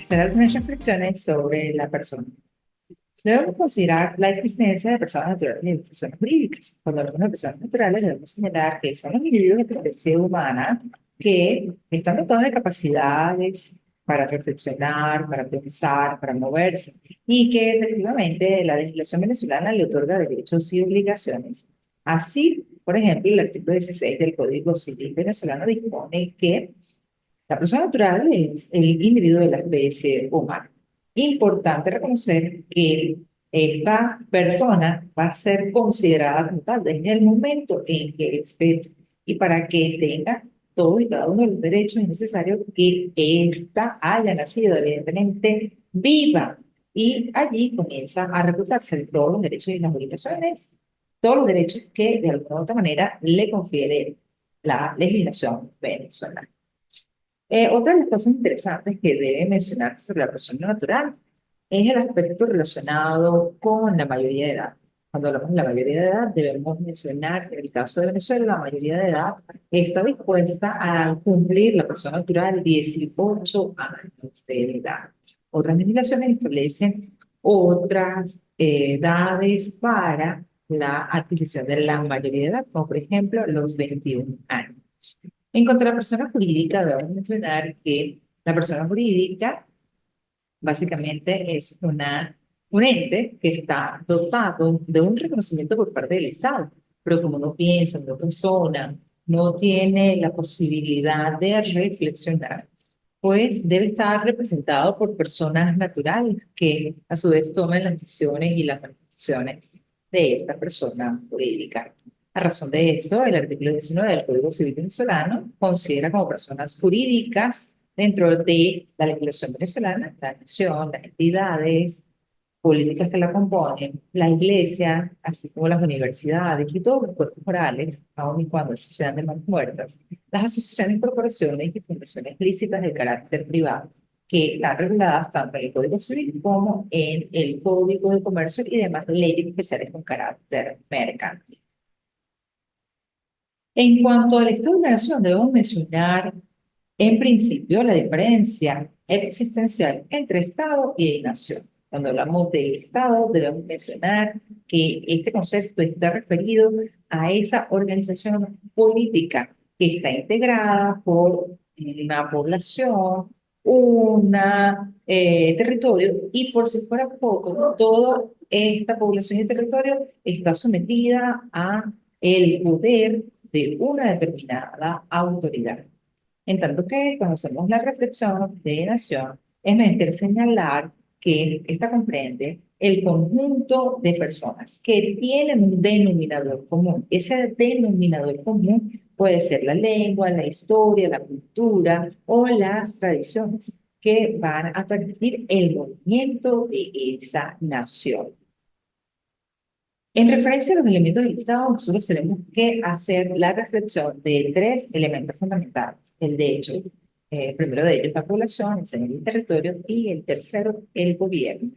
hacer algunas reflexiones sobre la persona. Debemos considerar la existencia de personas naturales y de personas jurídicas. Cuando hablamos de personas naturales, debemos señalar que son los individuos de presencia humana que están dotados de capacidades para reflexionar, para pensar, para moverse, y que efectivamente la legislación venezolana le otorga derechos y obligaciones. Así, por ejemplo, el artículo 16 del Código Civil venezolano dispone que la persona natural es el individuo de la especie humana. Importante reconocer que esta persona va a ser considerada como tal desde el momento en que es feto, y para que tenga todos y cada uno de los derechos es necesario que ésta haya nacido evidentemente viva, y allí comienza a reclutarse todos los derechos y las obligaciones, todos los derechos que de alguna u otra manera le confiere la legislación venezolana. Otra de las cosas interesantes que debe mencionarse sobre la persona natural es el aspecto relacionado con la mayoría de edad. Cuando hablamos de la mayoría de edad, debemos mencionar que en el caso de Venezuela, la mayoría de edad está dispuesta a cumplir la persona natural 18 años de edad. Otras legislaciones establecen otras edades para la adquisición de la mayoría de edad, como por ejemplo los 21 años. En cuanto a la persona jurídica, debemos mencionar que la persona jurídica básicamente es un ente que está dotado de un reconocimiento por parte del Estado, pero como no piensa, no persona, no tiene la posibilidad de reflexionar, pues debe estar representado por personas naturales que a su vez tomen las decisiones y las manifestaciones de esta persona jurídica. A razón de esto, el artículo 19 del Código Civil venezolano considera como personas jurídicas dentro de la legislación venezolana la nación, las entidades políticas que la componen, la iglesia, así como las universidades y todos los cuerpos morales, aun y cuando sean de manos muertas, las asociaciones, corporaciones y fundaciones lícitas de carácter privado, que están reguladas tanto en el Código Civil como en el Código de Comercio y demás leyes especiales con carácter mercantil. En cuanto al Estado de la Nación, debemos mencionar en principio la diferencia existencial entre Estado y nación. Cuando hablamos del Estado, debemos mencionar que este concepto está referido a esa organización política que está integrada por una población, un territorio, y por si fuera poco, toda esta población y territorio está sometida a el poder de una determinada autoridad. En tanto que cuando hacemos la reflexión de nación, es menester señalar que esta comprende el conjunto de personas que tienen un denominador común. Ese denominador común puede ser la lengua, la historia, la cultura o las tradiciones que van a permitir el movimiento de esa nación. En referencia a los elementos del Estado, nosotros tenemos que hacer la reflexión de tres elementos fundamentales. El de hecho, primero de ellos, la población, el segundo, el territorio, y el tercero, el gobierno.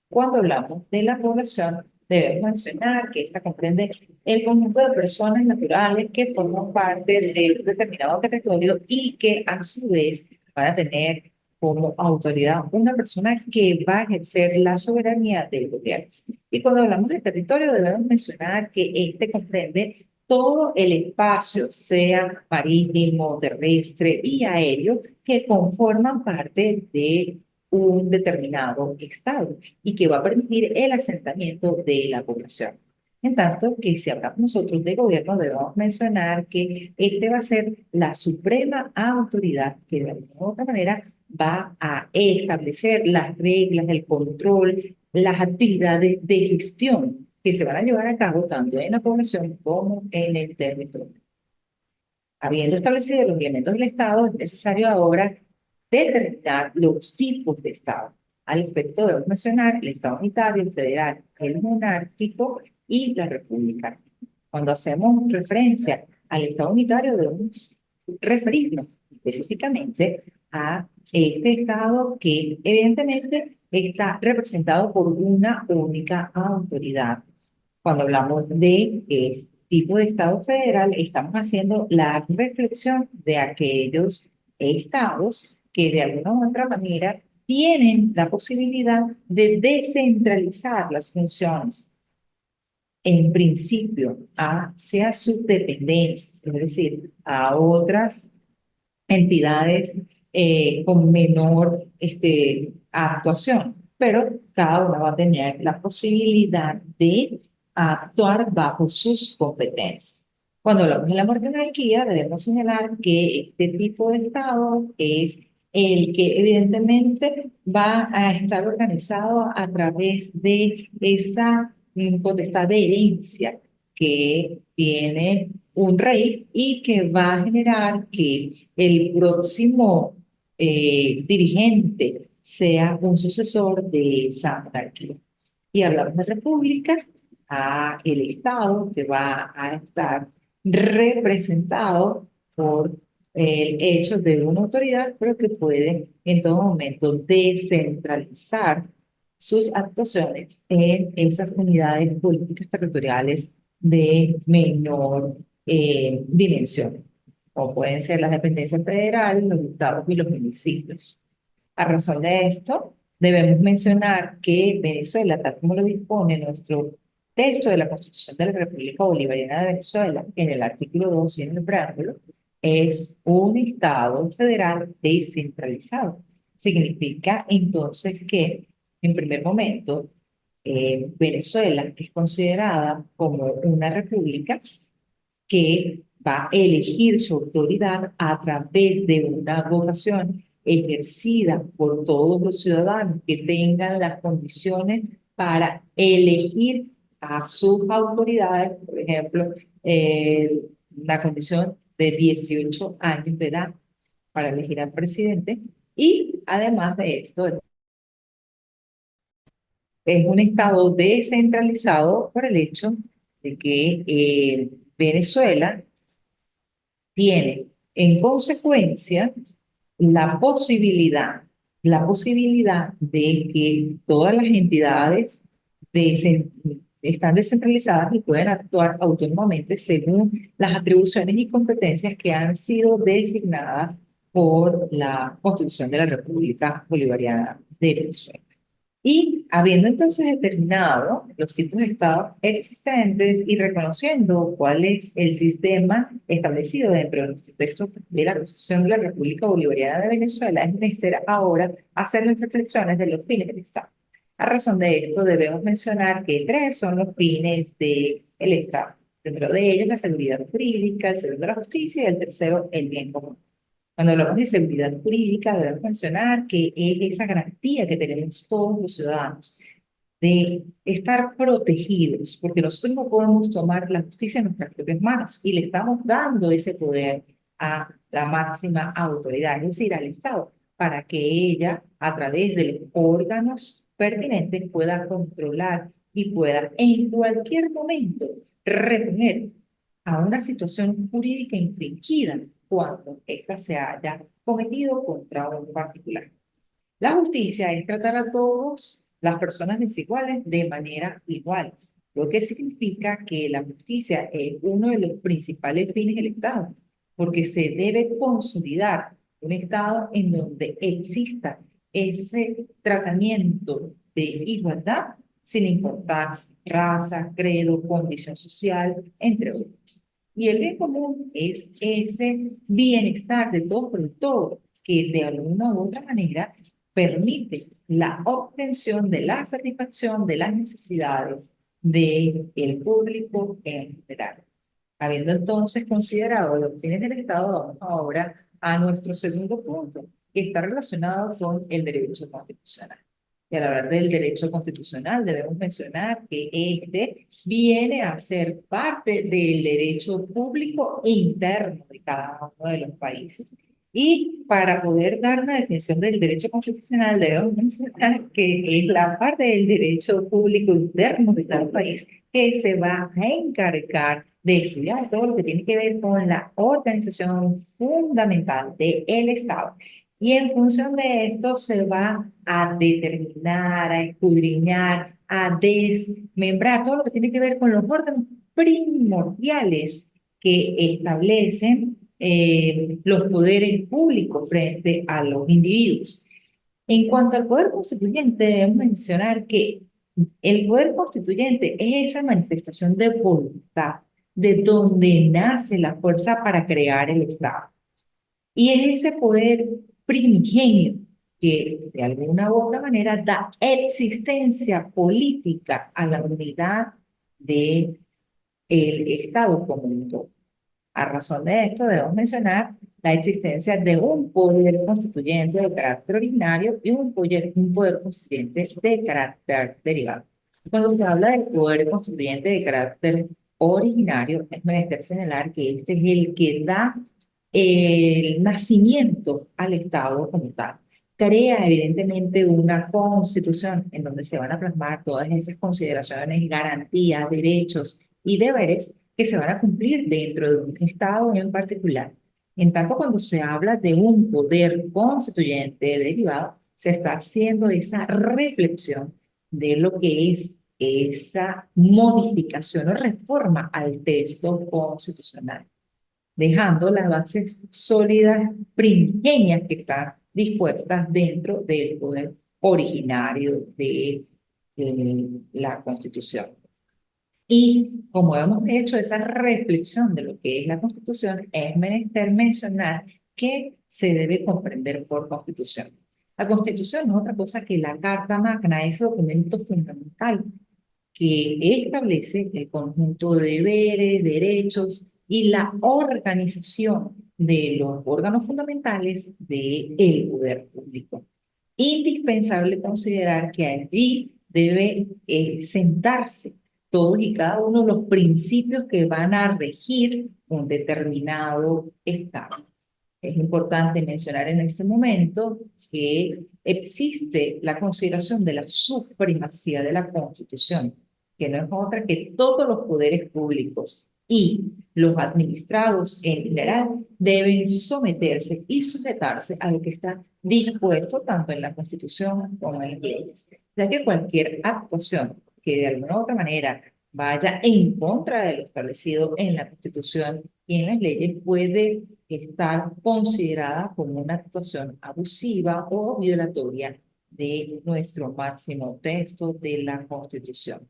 Cuando hablamos de la población, debemos mencionar que esta comprende el conjunto de personas naturales que forman parte de un determinado territorio y que a su vez van a tener como autoridad una persona que va a ejercer la soberanía del gobierno. Y cuando hablamos de territorio, debemos mencionar que este comprende todo el espacio, sea marítimo, terrestre y aéreo, que conforman parte de un determinado estado y que va a permitir el asentamiento de la población. En tanto que si hablamos nosotros de gobierno, debemos mencionar que este va a ser la suprema autoridad que de alguna u otra manera va a establecer las reglas, el control, las actividades de gestión que se van a llevar a cabo tanto en la población como en el territorio. Habiendo establecido los elementos del Estado, es necesario ahora determinar los tipos de Estado. Al efecto debemos mencionar el Estado unitario, el federal, el monárquico y la república. Cuando hacemos referencia al Estado unitario, debemos referirnos específicamente a este Estado que evidentemente está representado por una única autoridad. Cuando hablamos de tipo de Estado federal, estamos haciendo la reflexión de aquellos estados que de alguna u otra manera tienen la posibilidad de descentralizar las funciones, en principio, hacia sus dependencias, es decir, a otras entidades con menor actuación, pero cada una va a tener la posibilidad de actuar bajo sus competencias. Cuando hablamos de la monarquía, debemos señalar que este tipo de Estado es el que evidentemente va a estar organizado a través de esa potestad de herencia que tiene un rey y que va a generar que el próximo dirigente sea un sucesor de esa monarquía. Y hablamos de república, a el Estado que va a estar representado por el hecho de una autoridad, pero que puede en todo momento descentralizar sus actuaciones en esas unidades políticas territoriales de menor dimensión, o pueden ser las dependencias federales, los estados y los municipios. A razón de esto, debemos mencionar que Venezuela, tal como lo dispone nuestro texto de la Constitución de la República Bolivariana de Venezuela, en el artículo 2 y en el preámbulo, es un Estado federal descentralizado. Significa entonces que, en primer momento, Venezuela es considerada como una república que va a elegir su autoridad a través de una votación ejercida por todos los ciudadanos que tengan las condiciones para elegir a sus autoridades, por ejemplo, la condición de 18 años de edad para elegir al presidente. Y además de esto, es un Estado descentralizado por el hecho de que Venezuela tiene en consecuencia la posibilidad, la posibilidad de que todas las entidades están descentralizadas y pueden actuar autónomamente según las atribuciones y competencias que han sido designadas por la Constitución de la República Bolivariana de Venezuela. Y habiendo entonces determinado los tipos de Estado existentes y reconociendo cuál es el sistema establecido dentro de los textos de la Constitución de la República Bolivariana de Venezuela, es menester ahora hacer las reflexiones de los fines del Estado. A razón de esto, debemos mencionar que tres son los fines del Estado. El primero de ellos, la seguridad jurídica, el segundo, la justicia y el tercero, el bien común. Cuando hablamos de seguridad jurídica, debemos mencionar que es esa garantía que tenemos todos los ciudadanos de estar protegidos, porque nosotros no podemos tomar la justicia en nuestras propias manos y le estamos dando ese poder a la máxima autoridad, es decir, al Estado, para que ella, a través de los órganos pertinentes, pueda controlar y pueda en cualquier momento reponer a una situación jurídica infringida cuando ésta se haya cometido contra un particular. La justicia es tratar a todas las personas desiguales de manera igual, lo que significa que la justicia es uno de los principales fines del Estado, porque se debe consolidar un Estado en donde exista ese tratamiento de igualdad sin importar raza, credo, condición social, entre otros. Y el bien común es ese bienestar de todos por el todo, que de alguna u otra manera permite la obtención de la satisfacción de las necesidades del público en general. Habiendo entonces considerado los fines del Estado, vamos ahora a nuestro segundo punto, que está relacionado con el derecho constitucional. Y al hablar del derecho constitucional, debemos mencionar que este viene a ser parte del derecho público interno de cada uno de los países. Y para poder dar una definición del derecho constitucional, debemos mencionar que es la parte del derecho público interno de cada país que se va a encargar de estudiar todo lo que tiene que ver con la organización fundamental del Estado. Y en función de esto se va a determinar, a escudriñar, a desmembrar todo lo que tiene que ver con los órganos primordiales que establecen los poderes públicos frente a los individuos. En cuanto al poder constituyente, debemos mencionar que el poder constituyente es esa manifestación de voluntad, de donde nace la fuerza para crear el Estado. Y es ese poder primigenio que de alguna u otra manera da existencia política a la unidad del Estado como un todo. A razón de esto, debemos mencionar la existencia de un poder constituyente de carácter originario y un poder constituyente de carácter derivado. Cuando se habla del poder constituyente de carácter originario, es menester señalar que este es el que da el nacimiento al Estado como tal. Crea evidentemente una constitución en donde se van a plasmar todas esas consideraciones, garantías, derechos y deberes que se van a cumplir dentro de un Estado en particular. En tanto, cuando se habla de un poder constituyente derivado, se está haciendo esa reflexión de lo que es esa modificación o reforma al texto constitucional, dejando las bases sólidas, primigenias que están dispuestas dentro del poder originario de la Constitución. Y como hemos hecho esa reflexión de lo que es la Constitución, es menester mencionar que se debe comprender por Constitución. La Constitución no es otra cosa que la Carta Magna, ese documento fundamental que establece el conjunto de deberes, derechos y la organización de los órganos fundamentales del poder público. Indispensable considerar que allí debe sentarse todos y cada uno de los principios que van a regir un determinado Estado. Es importante mencionar en este momento que existe la consideración de la supremacía de la Constitución, que no es otra que todos los poderes públicos y los administrados en general deben someterse y sujetarse a lo que está dispuesto tanto en la Constitución como en las leyes, ya que cualquier actuación que de alguna u otra manera vaya en contra de lo establecido en la Constitución y en las leyes puede estar considerada como una actuación abusiva o violatoria de nuestro máximo texto de la Constitución.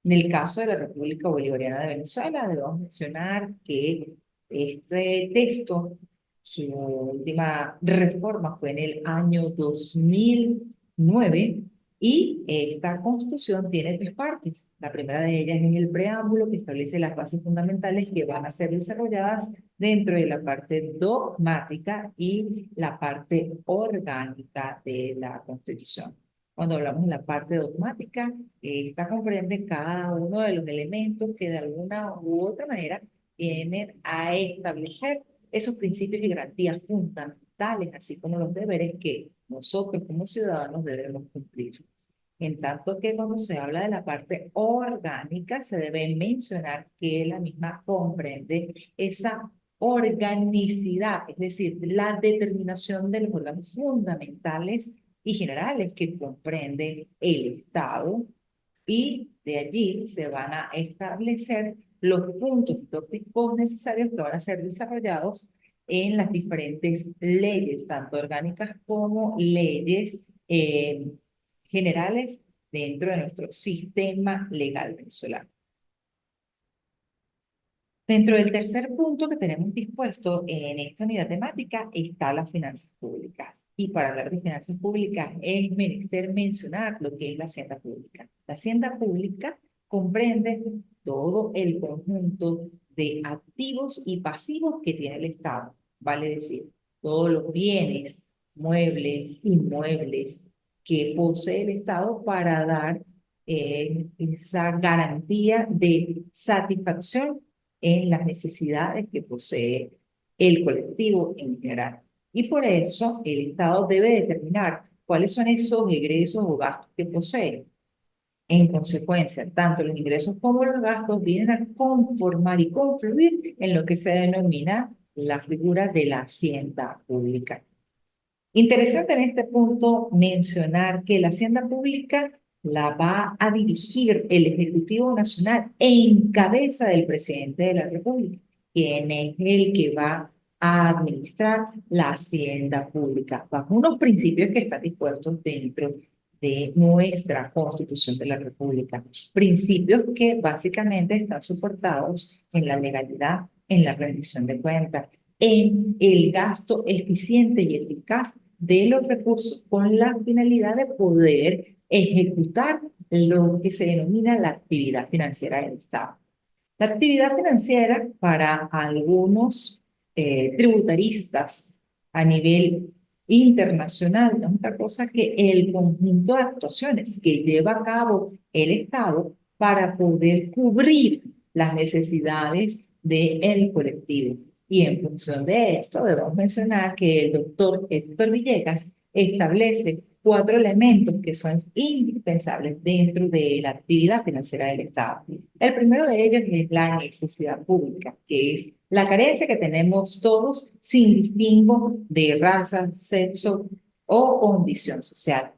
En el caso de la República Bolivariana de Venezuela, debemos mencionar que este texto, su última reforma fue en el año 2009 y esta constitución tiene tres partes. La primera de ellas es el preámbulo que establece las bases fundamentales que van a ser desarrolladas dentro de la parte dogmática y la parte orgánica de la Constitución. Cuando hablamos de la parte dogmática, esta comprende cada uno de los elementos que de alguna u otra manera vienen a establecer esos principios y garantías fundamentales, así como los deberes que nosotros como ciudadanos debemos cumplir. En tanto que cuando se habla de la parte orgánica, se debe mencionar que la misma comprende esa organicidad, es decir, la determinación de los órganos fundamentales y generales que comprende el Estado, y de allí se van a establecer los puntos tópicos necesarios que van a ser desarrollados en las diferentes leyes, tanto orgánicas como leyes generales dentro de nuestro sistema legal venezolano. Dentro del tercer punto que tenemos dispuesto en esta unidad temática está las finanzas públicas. Y para hablar de finanzas públicas es menester mencionar lo que es la hacienda pública. La hacienda pública comprende todo el conjunto de activos y pasivos que tiene el Estado. Vale decir, todos los bienes, muebles, inmuebles que posee el Estado para dar esa garantía de satisfacción en las necesidades que posee el colectivo en general. Y por eso el Estado debe determinar cuáles son esos egresos o gastos que posee. En consecuencia, tanto los ingresos como los gastos vienen a conformar y confluir en lo que se denomina la figura de la hacienda pública. Interesante en este punto mencionar que la hacienda pública la va a dirigir el Ejecutivo Nacional en cabeza del presidente de la República, quien es el que va a administrar la hacienda pública bajo unos principios que están dispuestos dentro de nuestra Constitución de la República. Principios que básicamente están soportados en la legalidad, en la rendición de cuentas, en el gasto eficiente y eficaz de los recursos con la finalidad de poder ejecutar lo que se denomina la actividad financiera del Estado. La actividad financiera para algunos tributaristas a nivel internacional no es otra cosa que el conjunto de actuaciones que lleva a cabo el Estado para poder cubrir las necesidades del colectivo. Y en función de esto, debemos mencionar que el doctor Héctor Villegas establece 4 elementos que son indispensables dentro de la actividad financiera del Estado. El primero de ellos es la necesidad pública, que es la carencia que tenemos todos sin distingo de raza, sexo o condición social.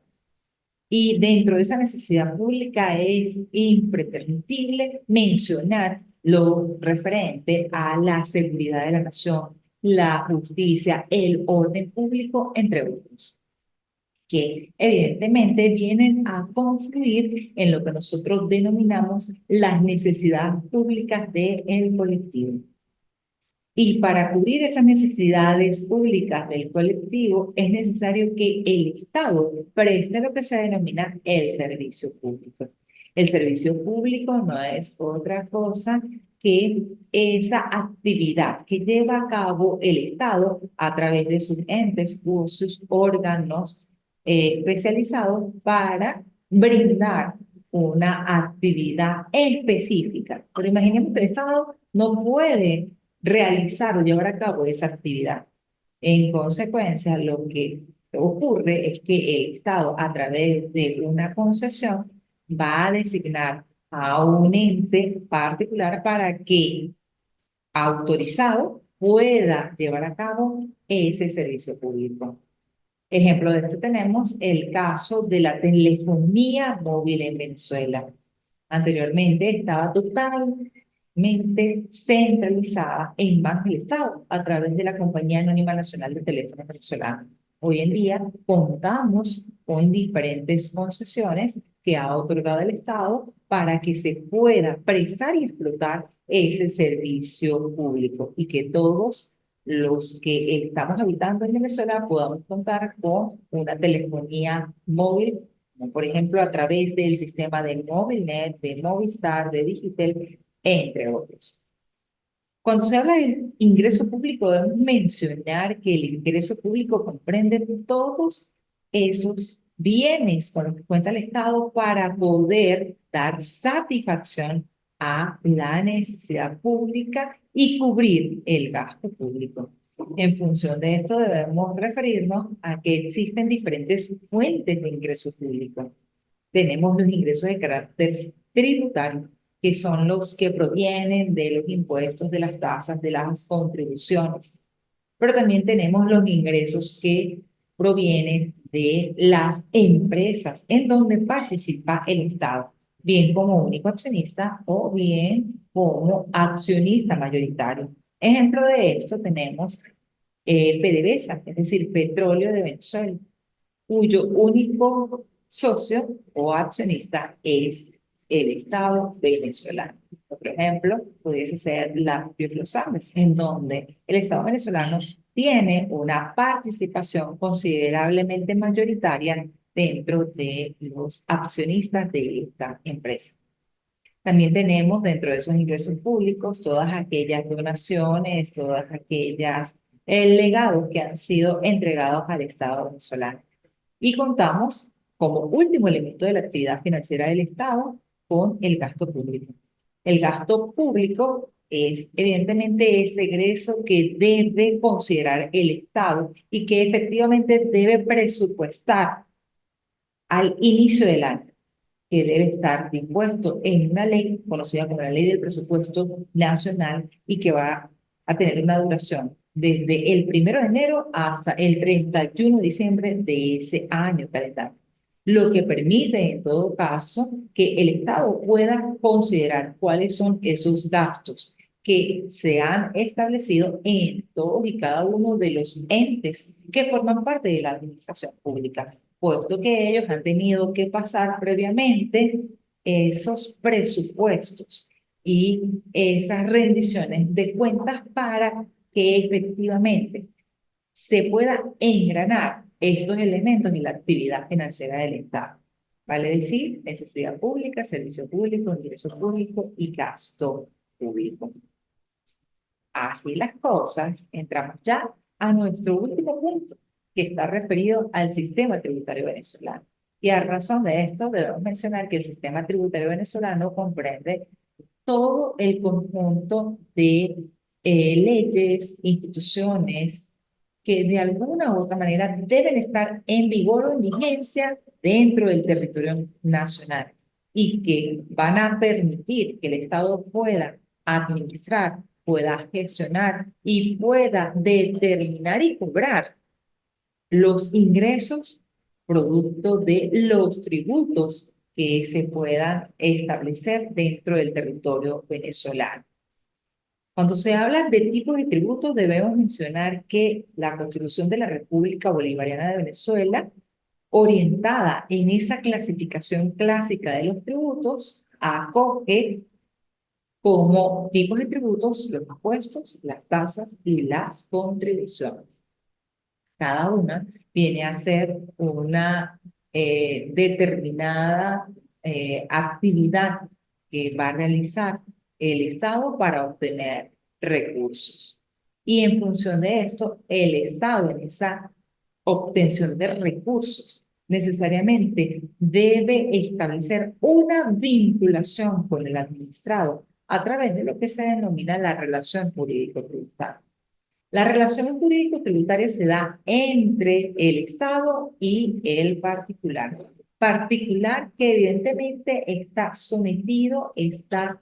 Y dentro de esa necesidad pública es imprescindible mencionar lo referente a la seguridad de la nación, la justicia, el orden público, entre otros, que evidentemente vienen a confluir en lo que nosotros denominamos las necesidades públicas del colectivo. Y para cubrir esas necesidades públicas del colectivo es necesario que el Estado preste lo que se denomina el servicio público. El servicio público no es otra cosa que esa actividad que lleva a cabo el Estado a través de sus entes o sus órganos especializados para brindar una actividad específica. Pero imaginemos que el Estado no puede realizar o llevar a cabo esa actividad. En consecuencia, lo que ocurre es que el Estado, a través de una concesión, va a designar a un ente particular para que, autorizado, pueda llevar a cabo ese servicio público. Ejemplo de esto tenemos el caso de la telefonía móvil en Venezuela. Anteriormente estaba totalmente centralizada en manos del Estado a través de la Compañía Anónima Nacional de Teléfonos Venezolana. Hoy en día contamos con diferentes concesiones que ha otorgado el Estado para que se pueda prestar y explotar ese servicio público y que todos los que estamos habitando en Venezuela podamos contar con una telefonía móvil, como por ejemplo a través del sistema de Movilnet, de Movistar, de Digitel, entre otros. Cuando se habla del ingreso público, debemos mencionar que el ingreso público comprende todos esos bienes con los que cuenta el Estado para poder dar satisfacción a la necesidad pública y cubrir el gasto público. En función de esto, debemos referirnos a que existen diferentes fuentes de ingreso público. Tenemos los ingresos de carácter tributario, que son los que provienen de los impuestos, de las tasas, de las contribuciones. Pero también tenemos los ingresos que provienen de las empresas en donde participa el Estado, bien como único accionista o bien como accionista mayoritario. Ejemplo de esto tenemos PDVSA, es decir, Petróleo de Venezuela, cuyo único socio o accionista es el Estado venezolano. Otro ejemplo pudiese ser Lácteos Los Andes, en donde el Estado venezolano tiene una participación considerablemente mayoritaria dentro de los accionistas de esta empresa. También tenemos dentro de esos ingresos públicos todas aquellas donaciones, todas aquellas legados que han sido entregados al Estado venezolano. Y contamos, como último elemento de la actividad financiera del Estado, con el gasto público. El gasto público es evidentemente ese egreso que debe considerar el Estado y que efectivamente debe presupuestar al inicio del año, que debe estar dispuesto en una ley conocida como la Ley del Presupuesto Nacional y que va a tener una duración desde el 1 de enero hasta el 31 de diciembre de ese año calendario, lo que permite en todo caso que el Estado pueda considerar cuáles son esos gastos que se han establecido en todos y cada uno de los entes que forman parte de la administración pública, puesto que ellos han tenido que pasar previamente esos presupuestos y esas rendiciones de cuentas para que efectivamente se pueda engranar estos elementos en la actividad financiera del Estado. Vale decir, necesidad pública, servicio público, ingreso público y gasto público. Así las cosas, entramos ya a nuestro último punto, que está referido al sistema tributario venezolano. Y a razón de esto, debemos mencionar que el sistema tributario venezolano comprende todo el conjunto de leyes, instituciones que de alguna u otra manera deben estar en vigor o en vigencia dentro del territorio nacional y que van a permitir que el Estado pueda administrar, pueda gestionar y pueda determinar y cobrar los ingresos producto de los tributos que se puedan establecer dentro del territorio venezolano. Cuando se habla de tipos de tributos, debemos mencionar que la Constitución de la República Bolivariana de Venezuela, orientada en esa clasificación clásica de los tributos, acoge como tipos de tributos los impuestos, las tasas y las contribuciones. Cada una viene a ser una determinada actividad que va a realizar el Estado para obtener recursos. Y en función de esto, el Estado en esa obtención de recursos necesariamente debe establecer una vinculación con el administrado a través de lo que se denomina la relación jurídico-tributaria. La relación jurídico-tributaria se da entre el Estado y el particular. Particular que evidentemente está sometido, está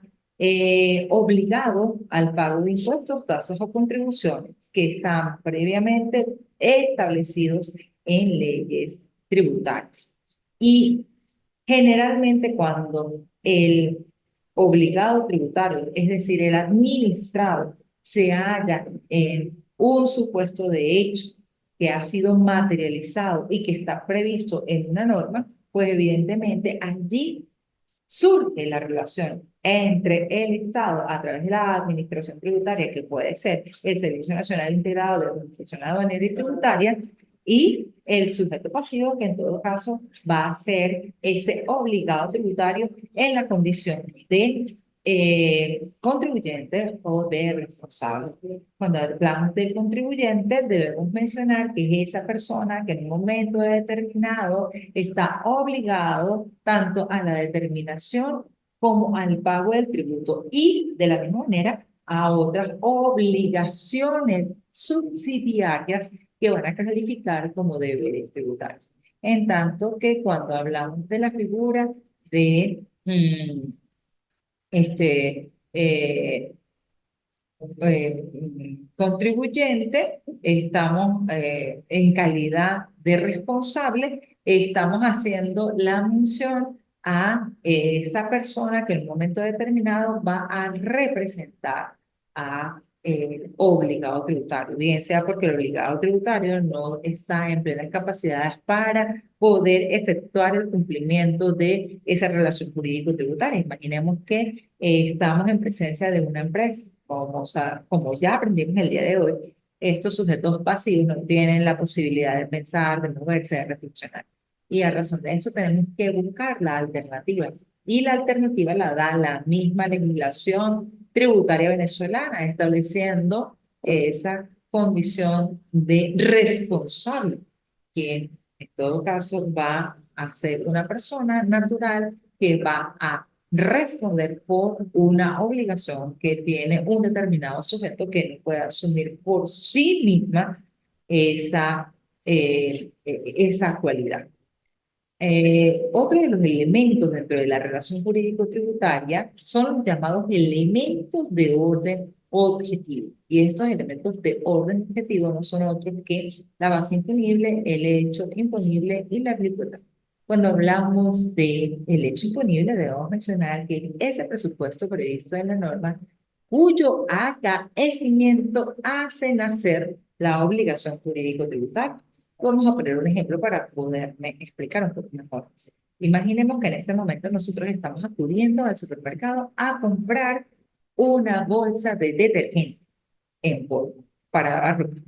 obligado al pago de impuestos, tasas o contribuciones que están previamente establecidos en leyes tributarias. Y generalmente cuando el obligado tributario, es decir, el administrado, se halla en un supuesto de hecho que ha sido materializado y que está previsto en una norma, pues evidentemente allí surge la relación entre el Estado a través de la administración tributaria, que puede ser el Servicio Nacional Integrado de Administración Aduanera y Tributaria, y el sujeto pasivo, que en todo caso va a ser ese obligado tributario en la condición de contribuyente o de responsable. Cuando hablamos de contribuyente, debemos mencionar que es esa persona que en un momento determinado está obligado tanto a la determinación como al pago del tributo y de la misma manera a otras obligaciones subsidiarias que van a calificar como deberes tributarios. En tanto que cuando hablamos de la figura de este, contribuyente, estamos en calidad de responsable, estamos haciendo la mención a esa persona que en un momento determinado va a representar a el obligado tributario, bien sea porque el obligado tributario no está en plenas capacidades para poder efectuar el cumplimiento de esa relación jurídico-tributaria. Imaginemos que estamos en presencia de una empresa, como ya aprendimos el día de hoy, estos sujetos pasivos no tienen la posibilidad de pensar, de moverse, de reflexionar. Y a razón de eso tenemos que buscar la alternativa. Y la alternativa la da la misma legislación tributaria venezolana, estableciendo esa condición de responsable, quien en todo caso va a ser una persona natural que va a responder por una obligación que tiene un determinado sujeto que no puede asumir por sí misma esa cualidad. Otro de los elementos dentro de la relación jurídico-tributaria son los llamados elementos de orden objetivo. Y estos elementos de orden objetivo no son otros que la base imponible, el hecho imponible y la alícuota. Cuando hablamos de el hecho imponible, debemos mencionar que ese presupuesto previsto en la norma cuyo acaecimiento hace nacer la obligación jurídico-tributaria. Vamos a poner un ejemplo para poderme explicar un poco mejor. Imaginemos que en este momento nosotros estamos acudiendo al supermercado a comprar una bolsa de detergente en polvo para lavar ropa.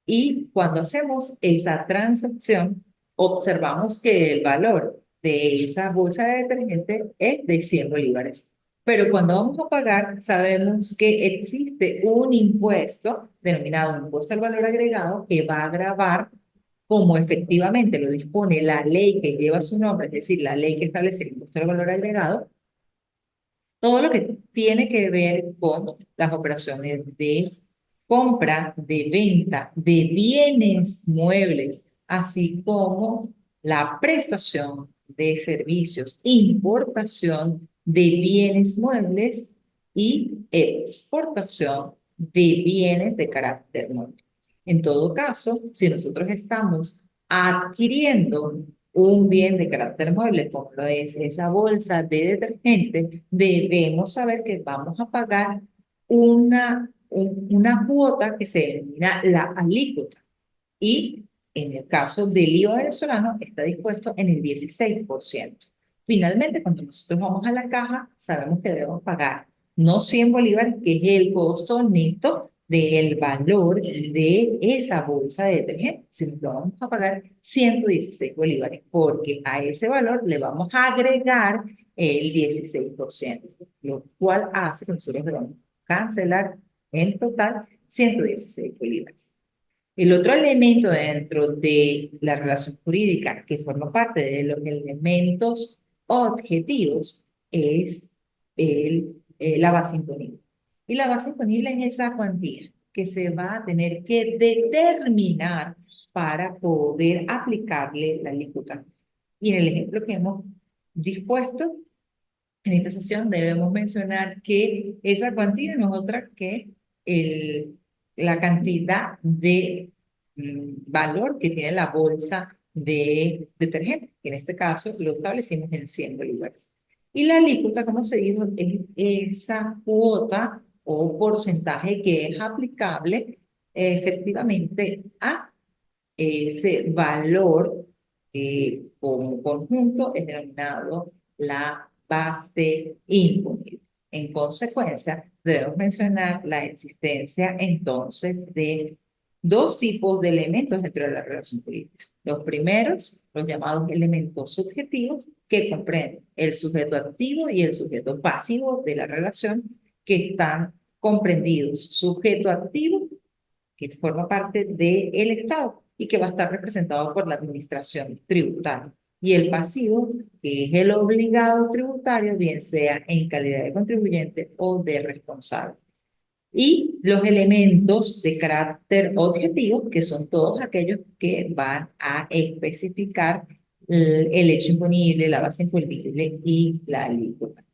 Y cuando hacemos esa transacción, observamos que el valor de esa bolsa de detergente es de 100 bolívares. Pero cuando vamos a pagar, sabemos que existe un impuesto denominado impuesto al valor agregado que va a gravar, como efectivamente lo dispone la ley que lleva su nombre, es decir, la ley que establece el impuesto al valor agregado, todo lo que tiene que ver con las operaciones de compra, de venta de bienes muebles, así como la prestación de servicios, importación de bienes muebles y exportación de bienes de carácter mueble. En todo caso, si nosotros estamos adquiriendo un bien de carácter mueble, como lo es esa bolsa de detergente, debemos saber que vamos a pagar una cuota que se denomina la alícuota. Y en el caso del IVA venezolano está dispuesto en el 16%. Finalmente, cuando nosotros vamos a la caja, sabemos que debemos pagar no 100 bolívares, que es el costo neto del valor de esa bolsa de detergente, sino que vamos a pagar 116 bolívares, porque a ese valor le vamos a agregar el 16%, lo cual hace que nosotros debamos cancelar en total 116 bolívares. El otro elemento dentro de la relación jurídica que forma parte de los elementos objetivos es la base imponible. Y la base imponible es esa cuantía que se va a tener que determinar para poder aplicarle la alícuota. Y en el ejemplo que hemos dispuesto, en esta sesión debemos mencionar que esa cuantía no es otra que la cantidad de valor que tiene la bolsa de detergente, que en este caso lo establecimos en 100 bolívares. Y la alícuota, como se dijo, es esa cuota o porcentaje que es aplicable efectivamente a ese valor como conjunto es denominado la base imponible. En consecuencia, debemos mencionar la existencia entonces de dos tipos de elementos dentro de la relación jurídica. Los primeros, los llamados elementos subjetivos, que comprenden el sujeto activo y el sujeto pasivo de la relación, que están comprendidos. Sujeto activo, que forma parte del Estado y que va a estar representado por la administración tributaria. Y el pasivo, que es el obligado tributario, bien sea en calidad de contribuyente o de responsable. Y los elementos de carácter objetivo, que son todos aquellos que van a especificar el hecho imponible, la base imponible y la alícuota.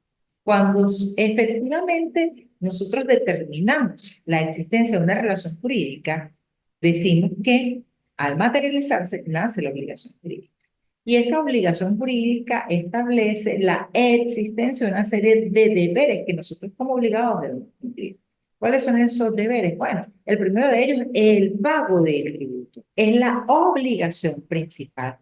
Cuando efectivamente nosotros determinamos la existencia de una relación jurídica, decimos que al materializarse nace la obligación jurídica. Y esa obligación jurídica establece la existencia de una serie de deberes que nosotros como obligados debemos cumplir. ¿Cuáles son esos deberes? Bueno, el primero de ellos es el pago del tributo. Es la obligación principal.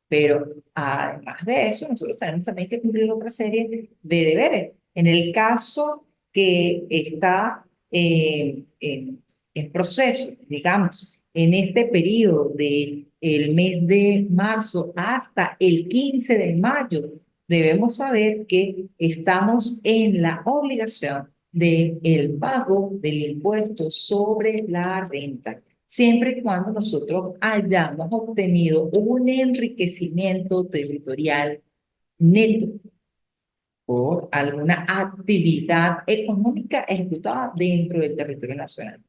Pero además de eso, nosotros tenemos también que cumplir otra serie de deberes. En el caso que está en proceso, digamos, en este periodo del mes de marzo hasta el 15 de mayo, debemos saber que estamos en la obligación del pago del impuesto sobre la renta, siempre y cuando nosotros hayamos obtenido un enriquecimiento territorial neto por alguna actividad económica ejecutada dentro del territorio nacional.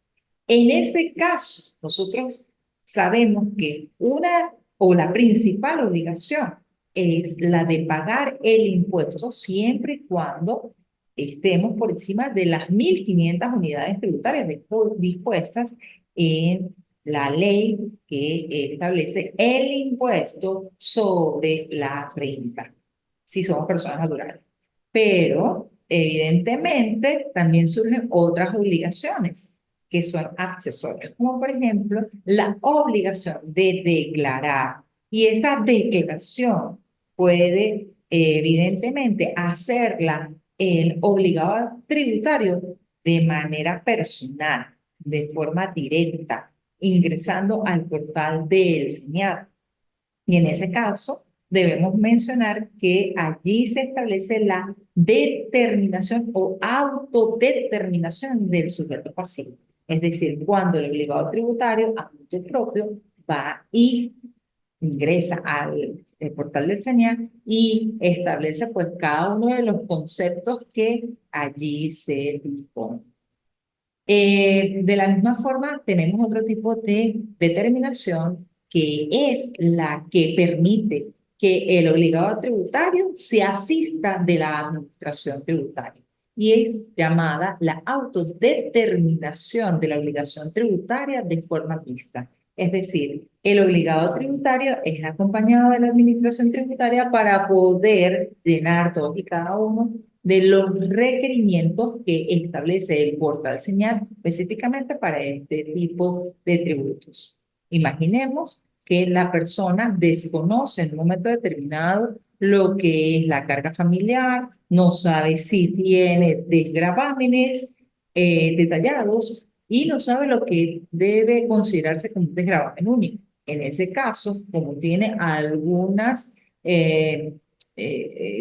En ese caso, nosotros sabemos que una o la principal obligación es la de pagar el impuesto siempre y cuando estemos por encima de las 1.500 unidades tributarias dispuestas en la ley que establece el impuesto sobre la renta, si somos personas naturales. Pero evidentemente, también surgen otras obligaciones que son accesorias, como por ejemplo la obligación de declarar. Y esa declaración puede, evidentemente, hacerla el obligado tributario de manera personal, de forma directa, ingresando al portal del SEñAR. Y en ese caso, debemos mencionar que allí se establece la determinación o autodeterminación del sujeto pasivo. Es decir, cuando el obligado tributario a motu propio va y ingresa al portal del SEñAR y establece pues cada uno de los conceptos que allí se disponen. De la misma forma, tenemos otro tipo de determinación que es la que permite que el obligado tributario se asista de la administración tributaria y es llamada la autodeterminación de la obligación tributaria de forma mixta. Es decir, el obligado tributario es acompañado de la administración tributaria para poder llenar todos y cada uno de los requerimientos que establece el portal SEñAR específicamente para este tipo de tributos. Imaginemos que la persona desconoce en un momento determinado lo que es la carga familiar, no sabe si tiene desgravámenes detallados y no sabe lo que debe considerarse como un desgravamen único. En ese caso, como tiene algunas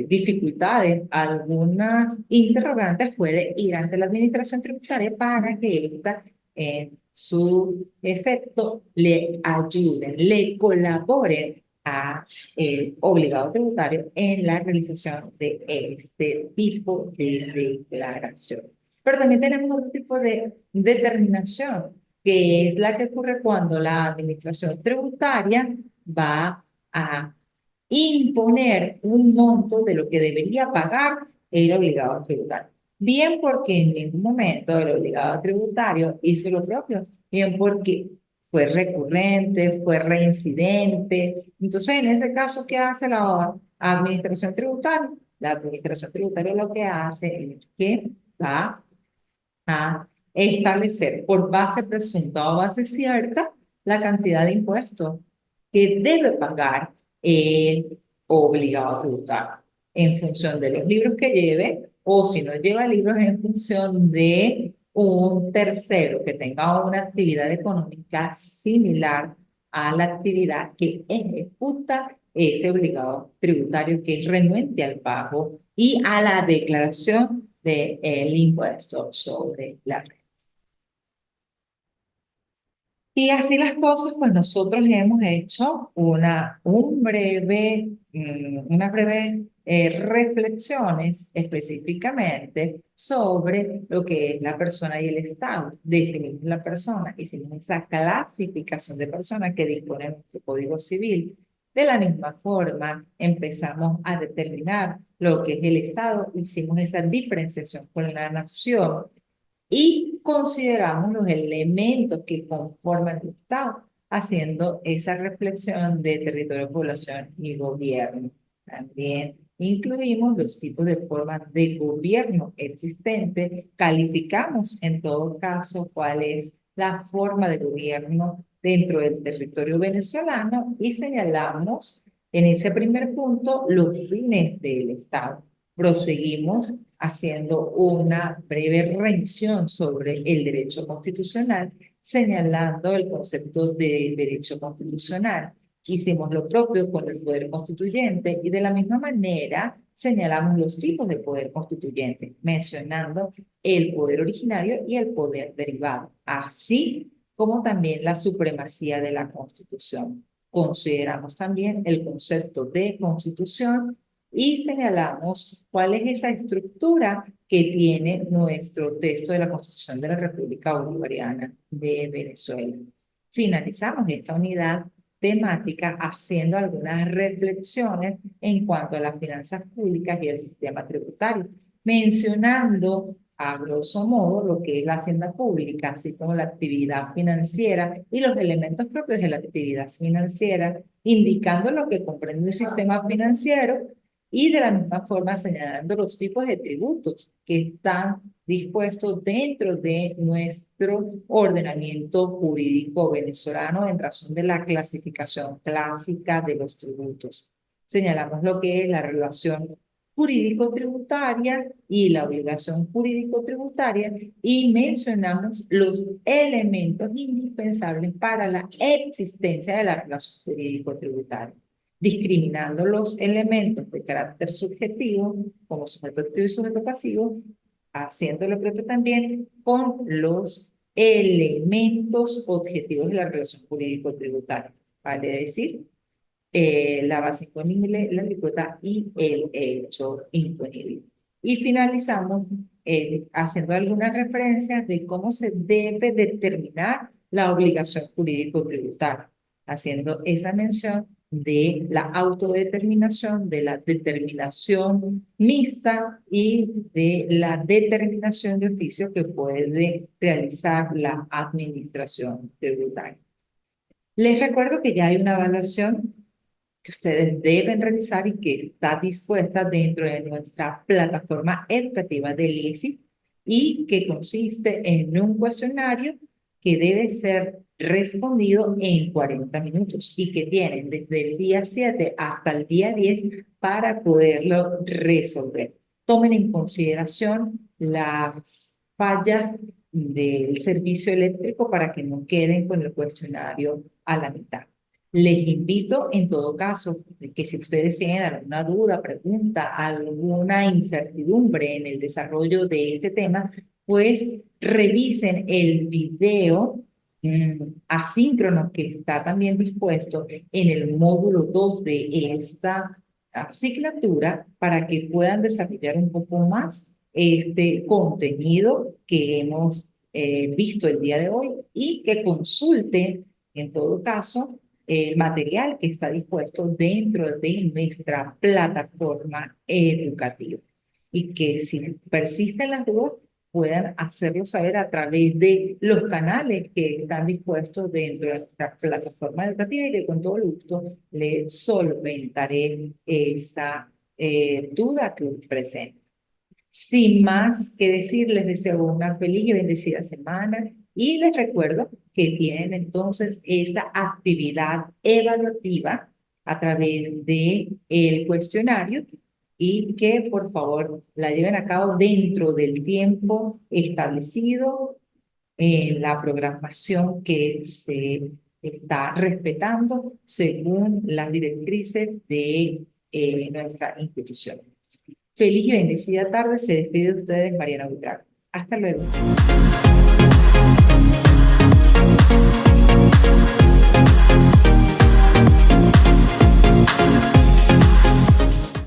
dificultades, algunas interrogantes, puede ir ante la administración tributaria para que ésta, en su efecto, le ayuden, le colaboren a obligado tributario en la realización de este tipo de declaración. Pero también tenemos otro tipo de determinación, que es la que ocurre cuando la administración tributaria va a imponer un monto de lo que debería pagar el obligado tributario. Bien porque en ningún momento el obligado tributario hizo lo propio, bien porque fue recurrente, fue reincidente. Entonces, en ese caso, ¿qué hace la administración tributaria? La administración tributaria lo que hace es que va a establecer por base presunta o base cierta la cantidad de impuestos que debe pagar el obligado tributario en función de los libros que lleve o si no lleva libros en función de un tercero que tenga una actividad económica similar a la actividad que ejecuta ese obligado tributario que es renuente al pago y a la declaración del impuesto sobre la renta. Y así las cosas, pues nosotros hemos hecho unas breves reflexiones específicamente sobre lo que es la persona y el Estado. Definimos la persona, hicimos esa clasificación de personas que dispone nuestro Código Civil. De la misma forma, empezamos a determinar lo que es el Estado, hicimos esa diferenciación con la nación y consideramos los elementos que conforman el Estado, haciendo esa reflexión de territorio, población y gobierno. También incluimos los tipos de formas de gobierno existentes, calificamos en todo caso cuál es la forma de gobierno dentro del territorio venezolano y señalamos en ese primer punto los fines del Estado. Proseguimos haciendo una breve revisión sobre el derecho constitucional, señalando el concepto de derecho constitucional. Hicimos lo propio con el poder constituyente y de la misma manera señalamos los tipos de poder constituyente, mencionando el poder originario y el poder derivado, así como también la supremacía de la Constitución. Consideramos también el concepto de constitución y señalamos cuál es esa estructura que tiene nuestro texto de la Constitución de la República Bolivariana de Venezuela. Finalizamos esta unidad temática haciendo algunas reflexiones en cuanto a las finanzas públicas y el sistema tributario, mencionando a grosso modo lo que es la hacienda pública, así como la actividad financiera y los elementos propios de la actividad financiera, indicando lo que comprende un sistema financiero Y de la misma forma señalando los tipos de tributos que están dispuestos dentro de nuestro ordenamiento jurídico venezolano en razón de la clasificación clásica de los tributos. Señalamos lo que es la relación jurídico-tributaria y la obligación jurídico-tributaria y mencionamos los elementos indispensables para la existencia de la relación jurídico-tributaria, discriminando los elementos de carácter subjetivo como sujeto activo y sujeto pasivo, haciéndolo propio también con los elementos objetivos de la relación jurídico-tributaria. Vale decir, la base imponible, la alícuota y el hecho imponible. Y finalizamos haciendo algunas referencias de cómo se debe determinar la obligación jurídico-tributaria, haciendo esa mención de la autodeterminación, de la determinación mixta y de la determinación de oficio que puede realizar la administración tributaria. Les recuerdo que ya hay una evaluación que ustedes deben revisar y que está dispuesta dentro de nuestra plataforma educativa del IESI y que consiste en un cuestionario que debe ser respondido en 40 minutos y que tienen desde el día 7 hasta el día 10 para poderlo resolver. Tomen en consideración las fallas del servicio eléctrico para que no queden con el cuestionario a la mitad. Les invito, en todo caso, que si ustedes tienen alguna duda, pregunta, alguna incertidumbre en el desarrollo de este tema, pues revisen el video asíncrono que está también dispuesto en el módulo 2 de esta asignatura para que puedan desarrollar un poco más este contenido que hemos visto el día de hoy y que consulten, en todo caso, el material que está dispuesto dentro de nuestra plataforma educativa y que si persisten las dudas puedan hacerlo saber a través de los canales que están dispuestos dentro de nuestra plataforma educativa y que con todo gusto les solventaré esa duda que os presento. Sin más que decir, les deseo una feliz y bendecida semana y les recuerdo que tienen entonces esa actividad evaluativa a través de el cuestionario y que por favor la lleven a cabo dentro del tiempo establecido en la programación que se está respetando según las directrices de nuestra institución. Feliz y bendecida tarde. Se despide de ustedes Mariana Buitrago. Hasta luego.